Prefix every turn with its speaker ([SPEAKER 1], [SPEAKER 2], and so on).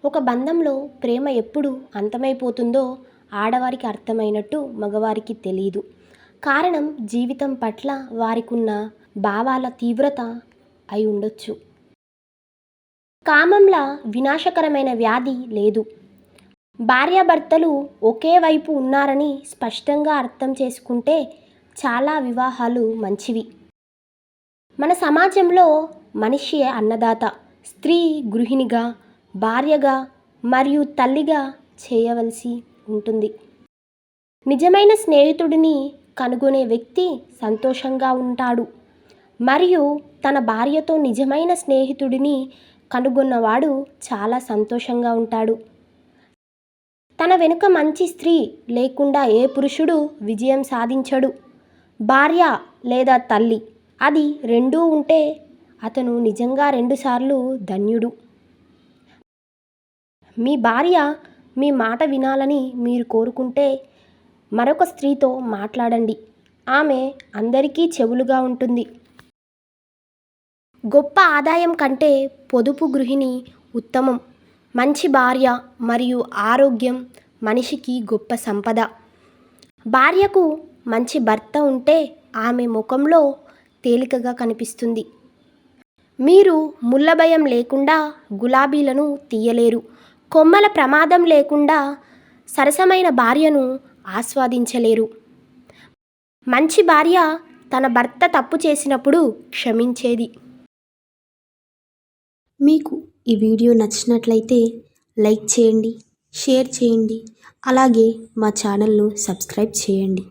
[SPEAKER 1] ఒక బంధంలో ప్రేమ ఎప్పుడు అంతమైపోతుందో ఆడవారికి అర్థమైనట్టు మగవారికి తెలియదు. కారణం జీవితం పట్ల వారికున్న భావాల తీవ్రత అయి ఉండొచ్చు. కామంలా వినాశకరమైన వ్యాధి లేదు. భార్యాభర్తలు ఒకే వైపు ఉన్నారని స్పష్టంగా అర్థం చేసుకుంటే చాలా వివాహాలు మంచివి. మన సమాజంలో మనిషి అన్నదాత, స్త్రీ గృహిణిగా, భార్యగా మరియు తల్లిగా చేయవలసి ఉంటుంది. నిజమైన స్నేహితుడిని కనుగొనే వ్యక్తి సంతోషంగా ఉంటాడు మరియు తన భార్యతో నిజమైన స్నేహితుడిని కనుగొన్నవాడు చాలా సంతోషంగా ఉంటాడు. తన వెనుక మంచి స్త్రీ లేకుండా ఏ పురుషుడు విజయం సాధించడు. భార్య లేదా తల్లి అది రెండూ ఉంటే అతను నిజంగా రెండుసార్లు ధన్యుడు. మీ భార్య మీ మాట వినాలని మీరు కోరుకుంటే మరొక స్త్రీతో మాట్లాడండి. ఆమె అందరికీ చెవులుగా ఉంటుంది. గొప్ప ఆదాయం కంటే పొదుపు గృహిణి ఉత్తమం. మంచి భార్య మరియు ఆరోగ్యం మనిషికి గొప్ప సంపద. భార్యకు మంచి భర్త ఉంటే ఆమె ముఖంలో తేలికగా కనిపిస్తుంది. మీరు ముళ్ళ భయం లేకుండా గులాబీలను తీయలేరు. కొమ్మల ప్రమాదం లేకుండా సరసమైన భార్యను ఆస్వాదించలేరు. మంచి భార్య తన భర్త తప్పు చేసినప్పుడు క్షమించేది.
[SPEAKER 2] మీకు ఈ వీడియో నచ్చినట్లయితే లైక్ చేయండి, షేర్ చేయండి, అలాగే మా ఛానల్ను సబ్స్క్రైబ్ చేయండి.